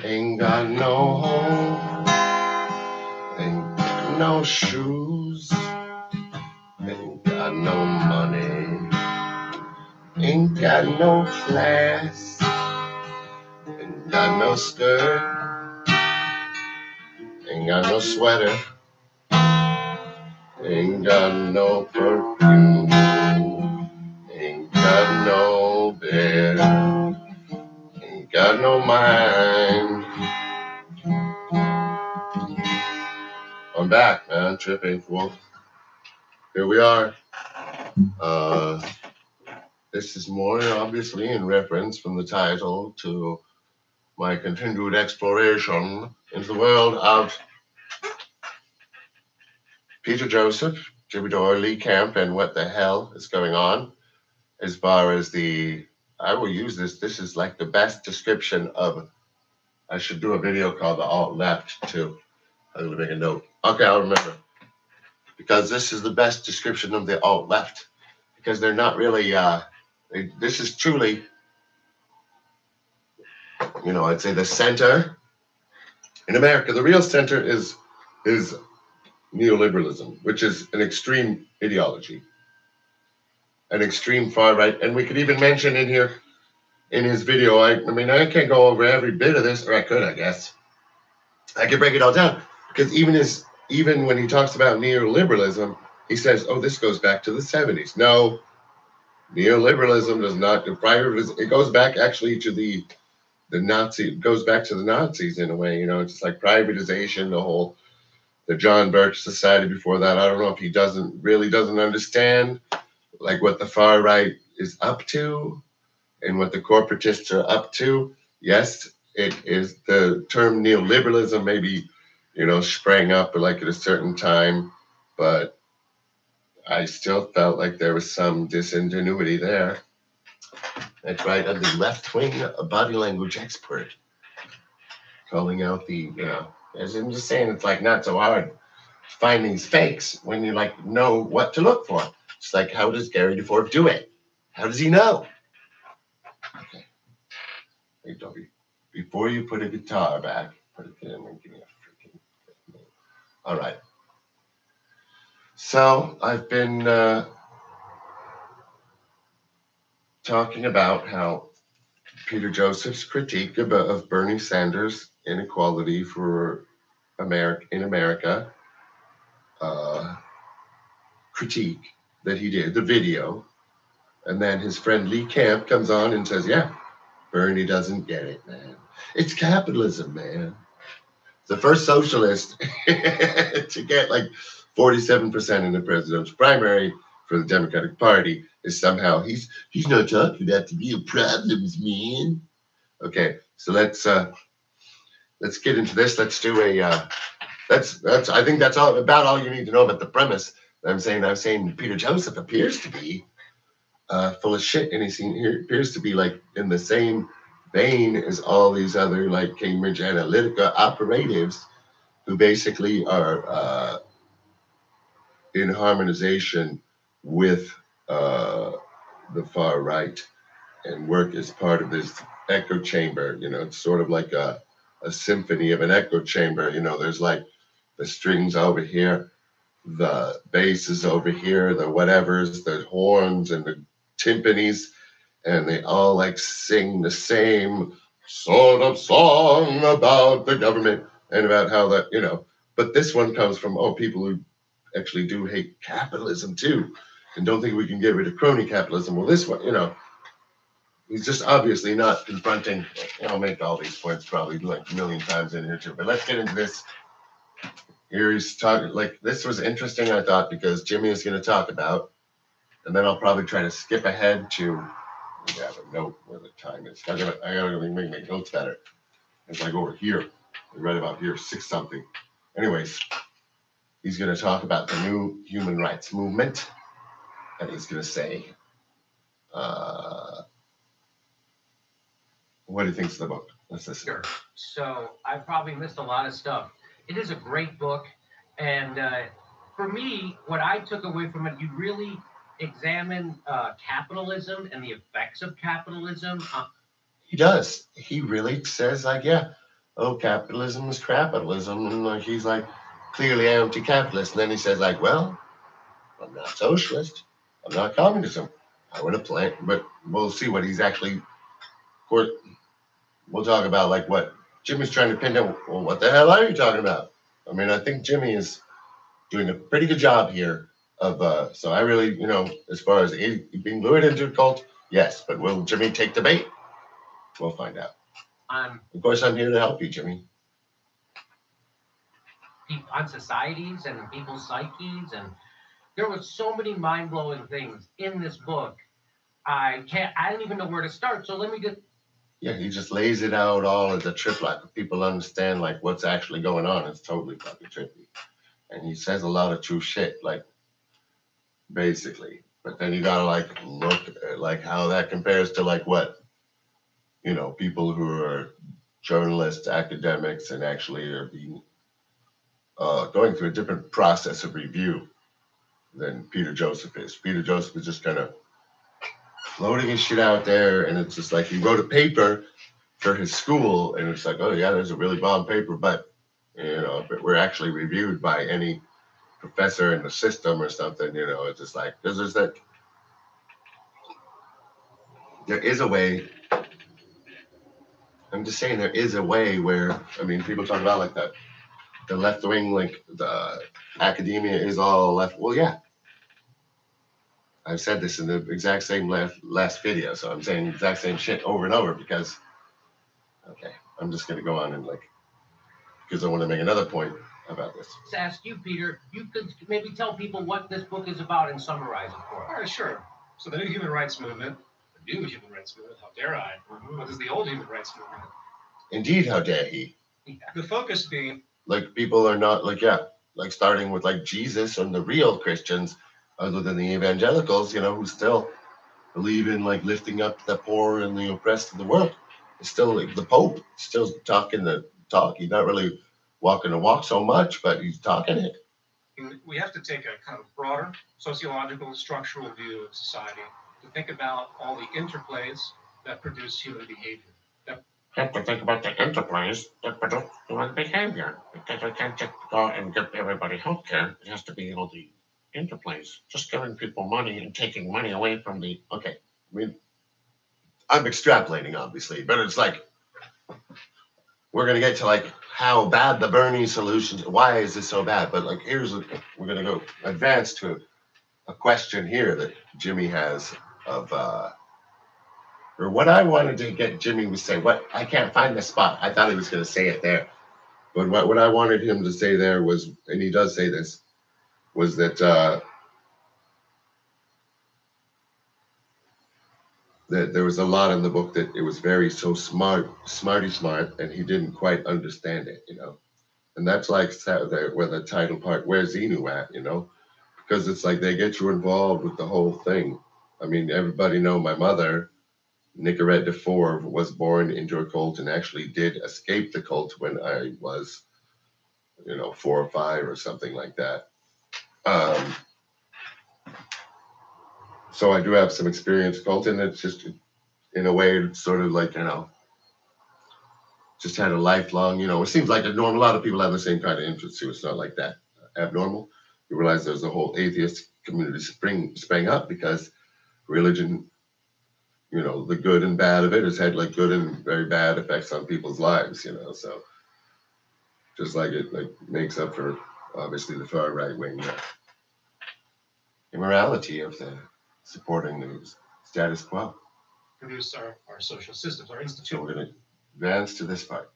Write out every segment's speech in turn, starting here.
Ain't got no home, ain't got no shoes, ain't got no money, ain't got no class, ain't got no skirt, ain't got no sweater, ain't got no perfume, ain't got no bed, ain't got no mind. I'm back, man. Tripping fool. Here we are. This is more obviously in reference from the title to my continued exploration into the world of Peter Joseph, Jimmy Dore, Lee Camp, and what the hell is going on as far as I will use this. This is like the best description of, I should do a video called the alt left too. I'm going to make a note. Okay, I'll remember. Because this is the best description of the alt left. Because they're not really, this is truly, I'd say the center in America. The real center is neoliberalism, which is an extreme ideology, an extreme far right. And we could even mention in here, in his video, I mean, I can't go over every bit of this, or I could, I guess. I could break it all down, because even when he talks about neoliberalism, he says, oh, this goes back to the 70s. No, neoliberalism does not, it goes back actually to the Nazi, it goes back to the Nazis in a way, it's like privatization, the John Birch Society before that. I don't know if he really doesn't understand like what the far right is up to and what the corporatists are up to. Yes, it is the term neoliberalism maybe, sprang up like at a certain time, but I still felt like there was some disingenuity there. That's right, I'm the left-wing body language expert, calling out as I'm just saying, it's like not so hard to find these fakes when you like know what to look for. It's like, how does Gary DeForve do it? How does he know? Okay. Hey, Dobby, before you put a guitar back, put it in and give me a freaking name. All right. So I've been talking about how Peter Joseph's critique of Bernie Sanders' inequality for America, critique that he did, the video, and then his friend Lee Camp comes on and says, yeah, Bernie doesn't get it, man. It's capitalism, man. The first socialist to get like 47% in the presidential primary for the Democratic Party is somehow he's not talking about the real problems, man. Okay, so let's get into this. Let's do a that's I think that's about all you need to know about the premise. I'm saying Peter Joseph appears to be full of shit, and he appears to be like in the same vein as all these other like Cambridge Analytica operatives who basically are in harmonization with the far right and work as part of this echo chamber. It's sort of like a symphony of an echo chamber. There's like the strings over here, the bass is over here, the whatevers, the horns and the timpanis, and they all like sing the same sort of song about the government and about how that, but this one comes from, people who actually do hate capitalism too and don't think we can get rid of crony capitalism. Well, this one, he's just obviously not confronting. I'll make all these points probably like a million times in here too, but let's get into this. Here he's talking, like, this was interesting, I thought, because Jimmy is going to talk about, and then I'll probably try to skip ahead to, I have a note where the time is. I gotta make my notes better. It's like over here, right about here, 6 something. Anyways, he's going to talk about the new human rights movement, and he's going to say, what he thinks of the book. Let's listen. Sure. So I probably missed a lot of stuff. It is a great book, and for me, what I took away from it, you really examine capitalism and the effects of capitalism. He does. He really says like, yeah, oh, capitalism is capitalism, and like he's like clearly anti-capitalist. And then he says like, well, I'm not socialist. I'm not communism. I want to play, but we'll see what he's actually. Of course, we'll talk about like what Jimmy's trying to pin down. Well, what the hell are you talking about? I mean, I think Jimmy is doing a pretty good job here. So I really, as far as being lured into a cult, yes. But will Jimmy take the bait? We'll find out. Of course, I'm here to help you, Jimmy. On societies and people's psyches, and there were so many mind-blowing things in this book. I don't even know where to start. So let me just. Yeah, he just lays it out all as a trip, like people understand like what's actually going on. It's totally fucking trippy, and he says a lot of true shit, like basically. But then you gotta like look at like how that compares to like what people who are journalists, academics, and actually are being going through a different process of review than Peter Joseph is. Peter Joseph is just kind of floating his shit out there, and it's just like he wrote a paper for his school, and it's like, oh yeah, there's a really bomb paper, but but we're actually reviewed by any professor in the system or something. It's just like there's that. There is a way. I'm just saying there is a way where people talk about like the left wing, like the academia is all left. Well, yeah, I've said this in the exact same last video, so I'm saying the exact same shit over and over because, okay, I'm just going to go on and because I want to make another point about this. Let's ask you, Peter, you could maybe tell people what this book is about and summarize it for us. All right, sure. So the new human rights movement, how dare I? What is the old human rights movement? Indeed, how dare he? Yeah. The focus being... Like, people are not, starting with, Jesus and the real Christians, other than the evangelicals, who still believe in, lifting up the poor and the oppressed in the world. It's still, the Pope still talking the talk. He's not really walking the walk so much, but he's talking it. We have to take a kind of broader sociological, structural view of society to think about all the interplays that produce human behavior. Have to think about the interplays that produce human behavior, because we can't just go and give everybody health care. It has to be all the interplays. Just giving people money and taking money away from the... Okay, I'm extrapolating, obviously, but it's we're going to get to how bad the Bernie solutions, why is this so bad? But we're going to go advance to a question here that Jimmy has of, or what I wanted to get Jimmy to say, I can't find the spot. I thought he was going to say it there. But what I wanted him to say there was, and he does say this, was that, that there was a lot in the book that it was very so smarty smart, and he didn't quite understand it, And that's where the title part, where's Xenu at, Because it's they get you involved with the whole thing. Everybody know my mother, Gary DeForve, was born into a cult and actually did escape the cult when I was, 4 or 5 or something like that. So I do have some experience with cult, and it's just, in a way, it's sort of just had a lifelong, it seems like a lot of people have the same kind of interest too. It's not like that abnormal. You realize there's a whole atheist community sprang up because religion, the good and bad of it has had good and very bad effects on people's lives, so just it makes up for obviously the far right wing immorality of the supporting the status quo. Produce our social systems, our institutions. So we're going to advance to this part.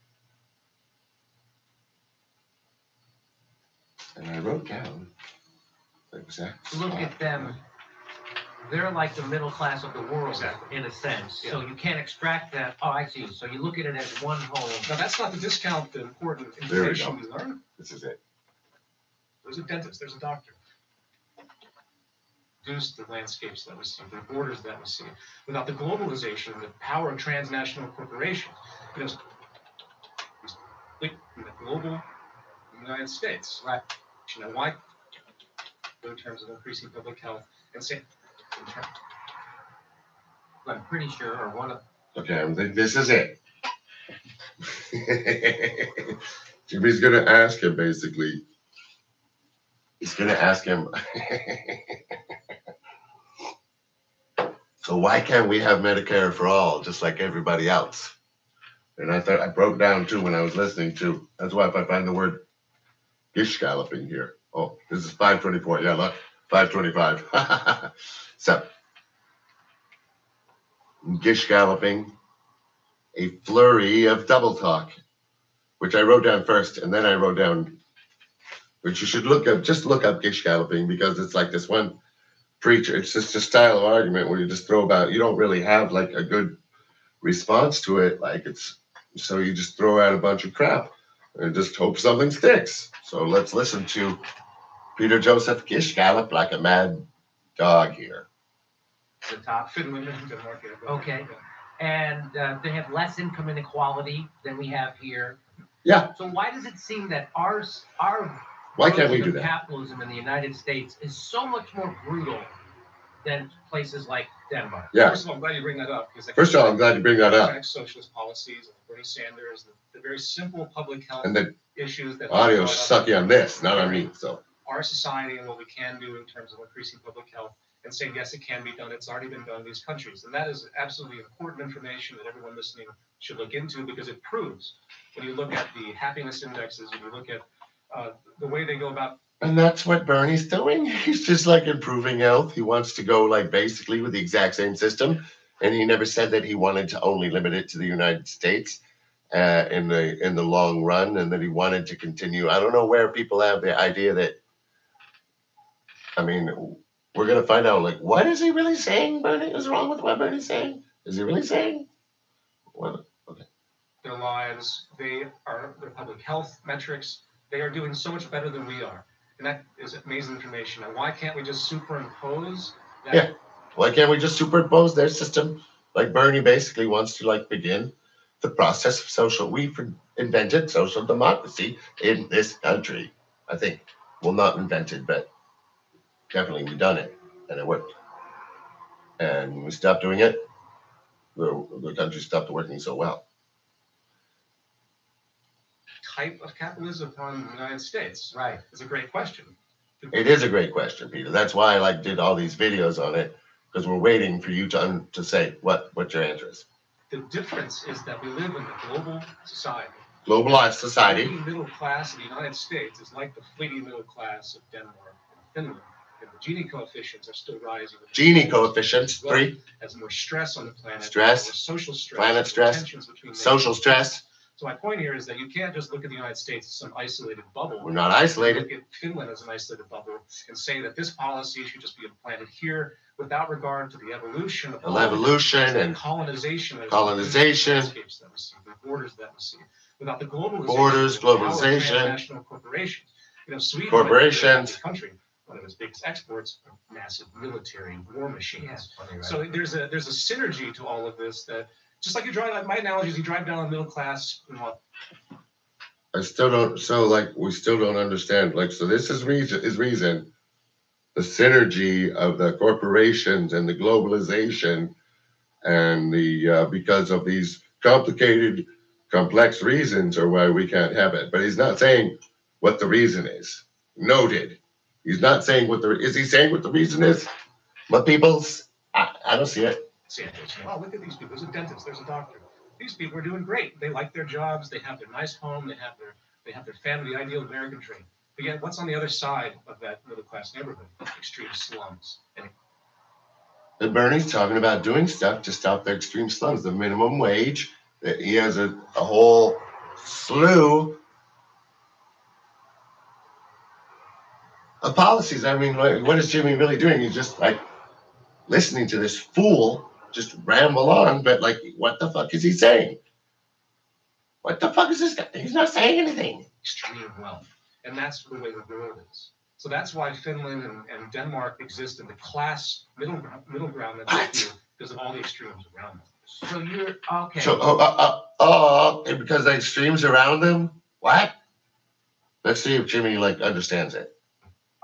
And I wrote down the exact Look at them. They're like the middle class of the world, exactly. In a sense. Yeah. So you can't extract that. Oh, I see. So you look at it as one whole. Now, that's not to discount the important information we learn. This is it. There's a dentist. There's a doctor. Reduce the landscapes that we see, the borders that we see. Without the globalization, the power of transnational corporations, because in the global United States, Right. Why? In terms of increasing public health and safety. I'm pretty sure, or one of Okay, I think this is it. Jimmy's gonna ask him basically. He's gonna ask him. So why can't we have Medicare for all, just like everybody else? And I thought I broke down too when I was listening to. That's why if I find the word gish galloping here. Oh, this is 524. Yeah, look, 525. So gish galloping, a flurry of double talk, which I wrote down first, and then I wrote down, which you should look up. Just look up gish galloping because it's like this one preacher. It's just a style of argument where you just throw about. You don't really have like a good response to it. Like it's so you just throw out a bunch of crap and just hope something sticks. So let's listen to Peter Joseph Gish gallop like a mad dog here. The top. Finland and Denmark. Okay. And they have less income inequality than we have here. Yeah. So why does it seem that our Why can't we version do of that? capitalism in the United States is so much more brutal than places like Denmark? Yeah. First of all, I'm glad you bring that up. First of all, I'm glad you bring that up. Socialist policies, and Bernie Sanders, the very simple public health And the issues that audio's sucky on this, not on me. So our society and what we can do in terms of increasing public health and saying, yes, it can be done. It's already been done in these countries. And that is absolutely important information that everyone listening should look into because it proves when you look at the happiness indexes, when you look at the way they go about. and that's what Bernie's doing. He's just like improving health. He wants to go like basically with the exact same system. And he never said that he wanted to only limit it to the United States in the long run, and that he wanted to continue. I don't know where people have the idea that. I mean, we're gonna find out. Like, what is he really saying? Bernie is wrong with what Bernie's saying. Is he really saying? What? Okay. Their lives, their public health metrics, they are doing so much better than we are. And that is amazing information. And why can't we just superimpose that? Yeah. Why can't we just superimpose their system? Like Bernie basically wants to like begin the process of social. We invented social democracy in this country. I think. Well, not invented, but definitely we done it, and it worked. And when we stopped doing it, the country stopped working so well. Type of capitalism from the United States? Right. It's a great question. It is a great question, Peter. That's why I like did all these videos on it, because we're waiting for you to say what your answer is. The difference is that we live in a global society. Globalized society. The middle class of the United States is like the fleeting middle class of Denmark and Finland. And the Gini coefficients are still rising. Gini coefficients, 3. As more stress on the planet. Stress. More social stress. Planet stress. Tensions between Social stress. So my point here is that you can't just look at the United States as some isolated bubble. We're not isolated. Look at Finland as an isolated bubble and say that this policy should just be implanted here without regard to the evolution of Evolution and colonization. Colonization. Landscapes that we see, the borders that we see. Without the globalization. Borders, globalization. International corporations. You know, Sweden. Corporations. Country. One of its biggest exports are massive military war machines. Yeah, funny, right? So there's a synergy to all of this that just like you drive, like my analogy is you drive down a middle class and what? I still don't. So like we still don't understand. Like so, this is reason. The synergy of the corporations and the globalization, and the because of these complicated, complex reasons are why we can't have it. But he's not saying what the reason is. Noted. He's not saying is he saying what the reason is? What people's? I don't see it. Oh, look at these people. There's a dentist. There's a doctor. These people are doing great. They like their jobs. They have their nice home. They have their family, the ideal American dream. But yet, what's on the other side of that middle class neighborhood? Extreme slums. And Bernie's talking about doing stuff to stop the extreme slums, the minimum wage. That he has a whole slew of policies. I mean, what is Jimmy really doing? He's just like listening to this fool just ramble on, but like, what the fuck is he saying? What the fuck is this guy? He's not saying anything. Extreme wealth. And that's the way the world is. So that's why Finland and Denmark exist in the class middle ground that they do because of all the extremes around them. So you're okay. So because the extremes around them? What? Let's see if Jimmy like understands it.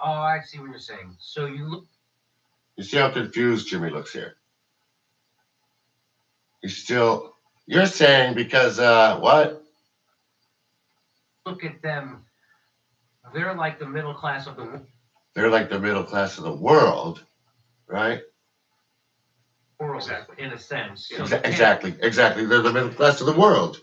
Oh, I see what you're saying. So you look. You see how confused Jimmy looks here. You're saying because what? Look at them. They're like the middle class of the They're like the middle class of the world, right? world, Exactly. in a sense. So Exactly. They're the middle class of the world.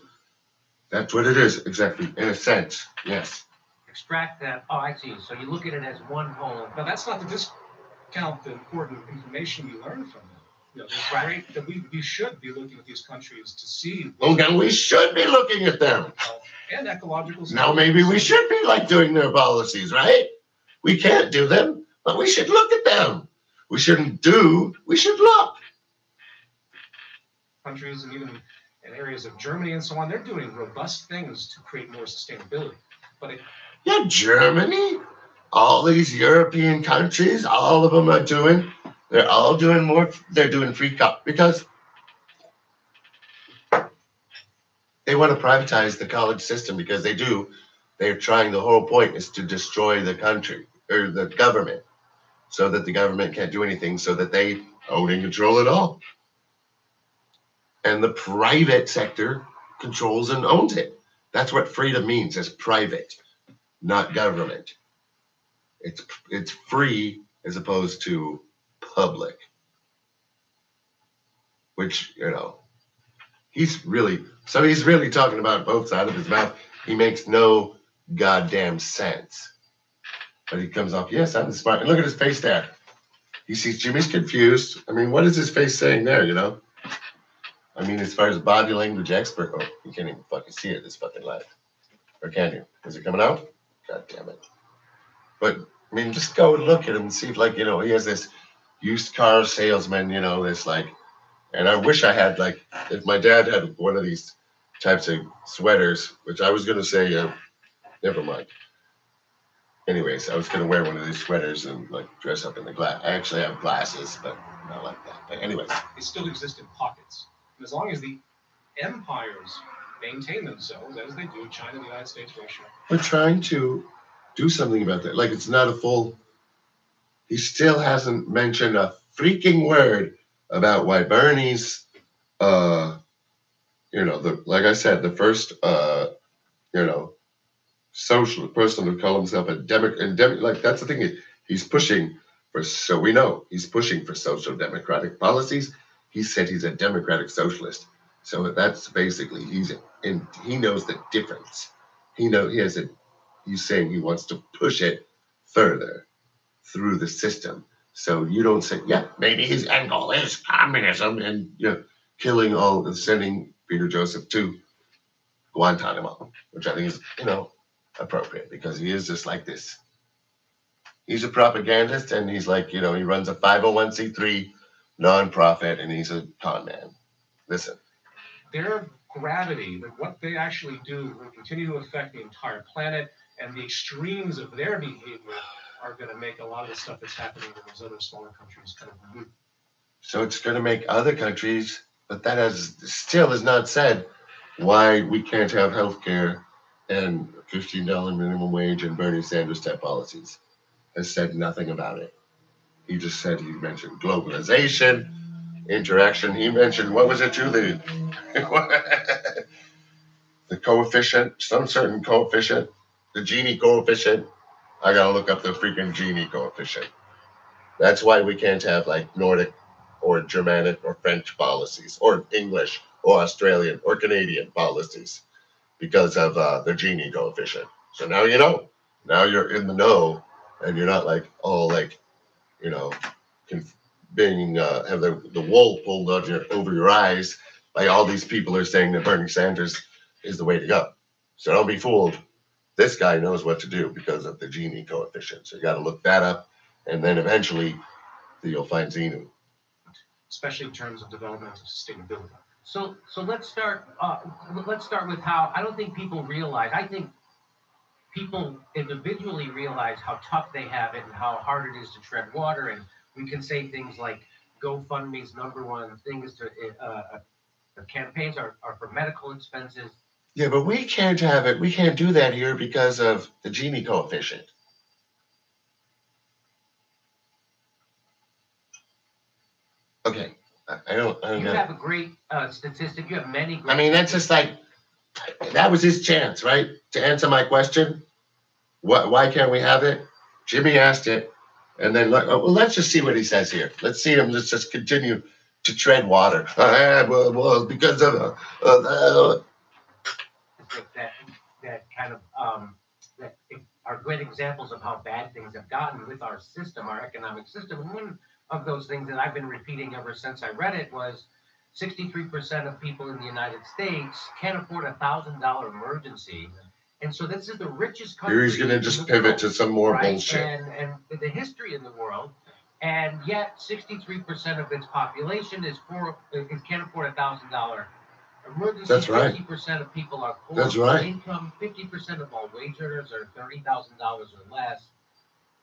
That's what it is, exactly, in a sense, yes. Extract that. Oh, I see. So you look at it as one whole. Now, that's not to discount the important information we learn from them. You know, it's Right. great that we should be looking at these countries to see. Oh, now we should be looking at them. And ecological. Now maybe we should be like doing their policies, right? We can't do them, but we should look at them. We shouldn't do, we should look. Countries and even in areas of Germany and so on, they're doing robust things to create more sustainability. But Yeah, Germany, all these European countries, all of them they're all doing more, they're doing free cup because they want to privatize the college system because they're trying, the whole point is to destroy the country or the government so that the government can't do anything so that they own and control it all. And the private sector controls and owns it. That's what freedom means, as private, not government. It's free as opposed to public. Which, he's really talking about both sides of his mouth. He makes no goddamn sense. But he comes off, yes, I'm smart. And look at his face there. He sees Jimmy's confused. I mean, what is his face saying there, I mean, as far as body language expert, oh, you can't even fucking see it this fucking live. Or can you? Is it coming out? God damn it. But, I mean, just go and look at him and see if, he has this used car salesman, this, and I wish I had, if my dad had one of these types of sweaters, which I was going to say, never mind. Anyways, I was going to wear one of these sweaters and, dress up in the glass. I actually have glasses, but not like that. But anyways. They still exist in pockets. And as long as the empires maintain themselves, as they do, China, the United States, Russia. We're trying to do something about that. It's not a full... He still hasn't mentioned a freaking word about why Bernie's, like I said, the first, social person to call himself a Democrat. That's the thing. He's pushing for, so we know, he's pushing for social democratic policies. He said he's a democratic socialist. So that's basically, he knows the difference. He's saying he wants to push it further through the system. So you don't say, yeah, maybe his end goal is communism and killing all and sending Peter Joseph to Guantanamo, which I think is, appropriate because he is just like this. He's a propagandist and he's he runs a 501c3 nonprofit and he's a con man. Listen. Their gravity, what they actually do, will continue to affect the entire planet, and the extremes of their behavior are going to make a lot of the stuff that's happening in those other smaller countries kind of moot. So it's going to make other countries, but that still is not said why we can't have health care and $15 minimum wage and Bernie Sanders type policies. Has said nothing about it. He just said, he mentioned globalization, interaction. He mentioned, what was it too? The coefficient, some certain coefficient, the Gini coefficient. I gotta look up the freaking Gini coefficient. That's why we can't have Nordic or Germanic or French policies or English or Australian or Canadian policies because of the Gini coefficient. So now you know. Now you're in the know and you're not all being have the wool pulled over your eyes by all these people are saying that Bernie Sanders is the way to go. So don't be fooled. This guy knows what to do because of the Gini coefficient. So you got to look that up, and then eventually you'll find Xenu. Especially in terms of development and sustainability. So let's start. Let's start with how I don't think people realize. I think people individually realize how tough they have it and how hard it is to tread water. And we can say things like GoFundMe's number one thing is to campaigns are for medical expenses. Yeah, but we can't have it. We can't do that here because of the Gini coefficient. Okay, I don't You know. have a great statistic. You have many great. I mean, that's just like, that was his chance, right? To answer my question. Why can't we have it? Jimmy asked it. And then, well, let's just see what he says here. Let's see him. Let's just continue to tread water. Well, because of that kind of that are good examples of how bad things have gotten with our system, our economic system. And one of those things that I've been repeating ever since I read it was 63% of people in the United States can't afford $1,000 emergency. And so this is the richest country. Here he's going to just pivot to some more bullshit. And the history in the world, and yet 63% of its population can't afford $1,000 emergency. That's right. 50% of people are poor. That's right. Income. 50% of all wage earners are $30,000 or less.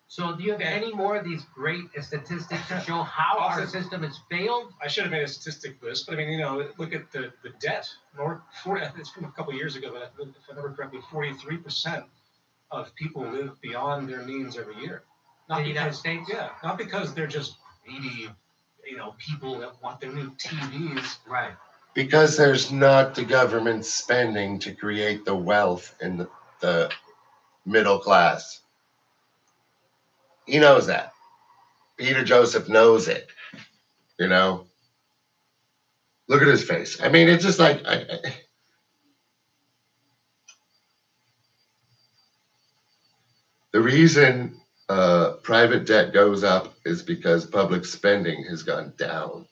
So do you have any more of these great statistics to show how our system has failed? I should have made a statistic list, but I mean, look at the debt. It's from a couple of years ago, but if I remember correctly, 43% of people live beyond their means every year. Not in the United States? Yeah, not because they're just needy, people that want their new TVs. Right. Because there's not the government spending to create the wealth in the middle class. He knows that. Peter Joseph knows it. Look at his face. I mean, it's just like the reason private debt goes up is because public spending has gone down.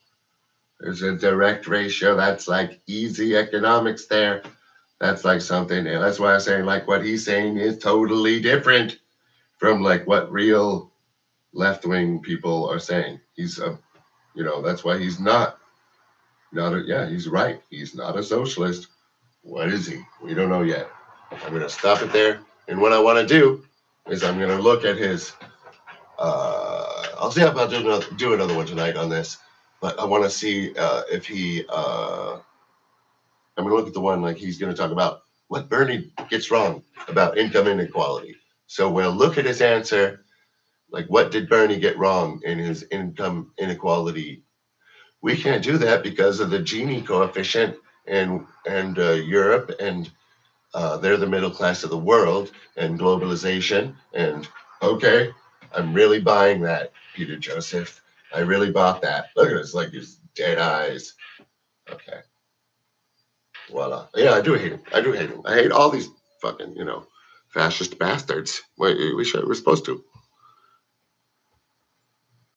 There's a direct ratio. That's like easy economics there. That's like something, and that's why I'm saying like what he's saying is totally different from like what real left-wing people are saying. He's that's why he's he's right. He's not a socialist. What is he? We don't know yet. I'm going to stop it there. And what I want to do is I'm going to look at his, I'll see if I'll do another one tonight on this, but I want to see if he, I'm going to look at the one like he's going to talk about what Bernie gets wrong about income inequality. So we'll look at his answer, like what did Bernie get wrong in his income inequality? We can't do that because of the Gini coefficient and Europe, and they're the middle class of the world, and globalization. And okay, I'm really buying that, Peter Joseph. I really bought that. Look at us, like his dead eyes. Okay. Voila. Yeah, I do hate him. I hate all these fucking, fascist bastards. We're supposed to.